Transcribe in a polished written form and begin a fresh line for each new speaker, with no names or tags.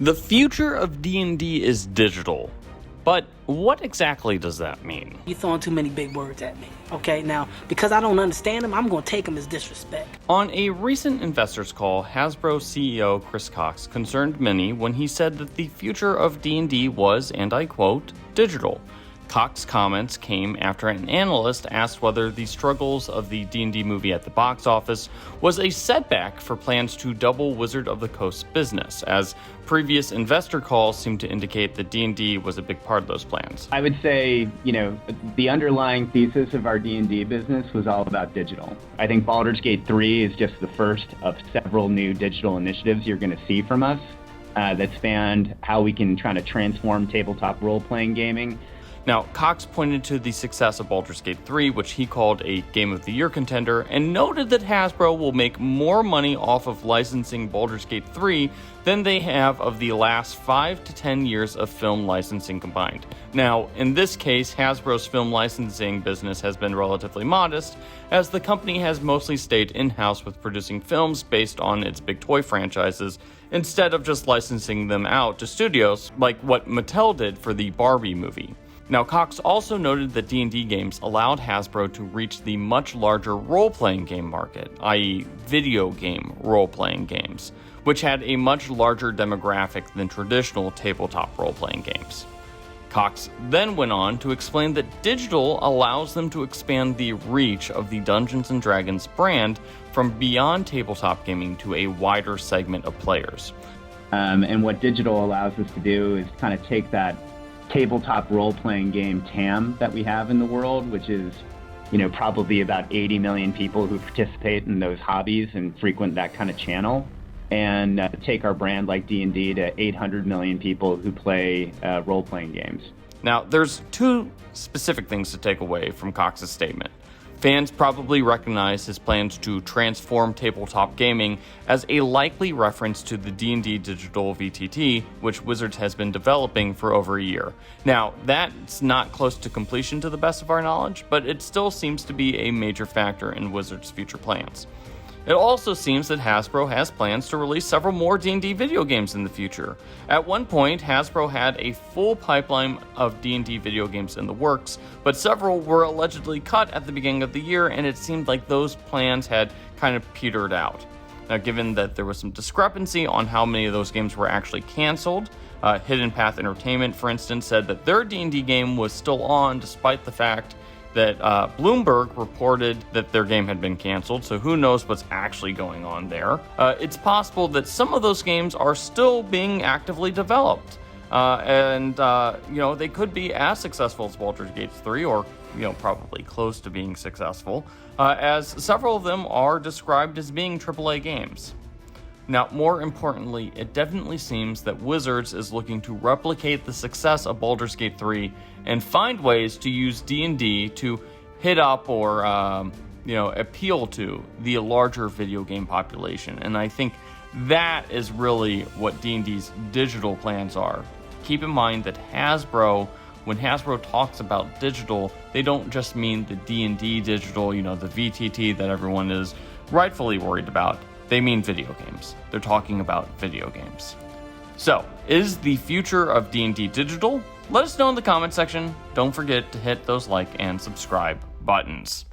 The future of D&D is digital, but what exactly does that mean?
You're throwing too many big words at me, okay? Now, because I don't understand them, I'm going to take them as disrespect.
On a recent investors call, Hasbro CEO Chris Cox concerned many when he said that the future of D&D was, and I quote, digital. Cox's comments came after an analyst asked whether the struggles of the D&D movie at the box office was a setback for plans to double Wizard of the Coast's business, as previous investor calls seem to indicate that D&D was a big part of those plans.
I would say, the underlying thesis of our D&D business was all about digital. I think Baldur's Gate 3 is just the first of several new digital initiatives you're going to see from us that span how we can try to transform tabletop role-playing gaming.
Now, Cox pointed to the success of Baldur's Gate 3, which he called a Game of the Year contender, and noted that Hasbro will make more money off of licensing Baldur's Gate 3 than they have of the last 5 to 10 years of film licensing combined. Now, in this case, Hasbro's film licensing business has been relatively modest, as the company has mostly stayed in-house with producing films based on its big toy franchises, instead of just licensing them out to studios like what Mattel did for the Barbie movie. Now, Cox also noted that D&D games allowed Hasbro to reach the much larger role-playing game market, i.e. video game role-playing games, which had a much larger demographic than traditional tabletop role-playing games. Cox then went on to explain that digital allows them to expand the reach of the Dungeons Dragons brand from beyond tabletop gaming to a wider segment of players.
And what digital allows us to do is kind of take that tabletop role-playing game TAM that we have in the world, which is, probably about 80 million people who participate in those hobbies and frequent that kind of channel, and take our brand like D&D to 800 million people who play role-playing games.
Now, there's two specific things to take away from Cox's statement. Fans probably recognize his plans to transform tabletop gaming as a likely reference to the D&D digital VTT, which Wizards has been developing for over a year. Now, that's not close to completion to the best of our knowledge, but it still seems to be a major factor in Wizards' future plans. It also seems that Hasbro has plans to release several more D&D video games in the future. At one point, Hasbro had a full pipeline of D&D video games in the works, but several were allegedly cut at the beginning of the year, and it seemed like those plans had kind of petered out. Now, given that there was some discrepancy on how many of those games were actually canceled, Hidden Path Entertainment, for instance, said that their D&D game was still on despite the fact that Bloomberg reported that their game had been canceled, so who knows what's actually going on there. It's possible that some of those games are still being actively developed, and they could be as successful as Baldur's Gate 3, or probably close to being successful, as several of them are described as being AAA games. Now, more importantly, it definitely seems that Wizards is looking to replicate the success of Baldur's Gate 3 and find ways to use D&D to hit up or, appeal to the larger video game population. And I think that is really what D&D's digital plans are. Keep in mind that when Hasbro talks about digital, they don't just mean the D&D digital, the VTT that everyone is rightfully worried about. They mean video games. They're talking about video games. So, is the future of D&D digital? Let us know in the comment section. Don't forget to hit those like and subscribe buttons.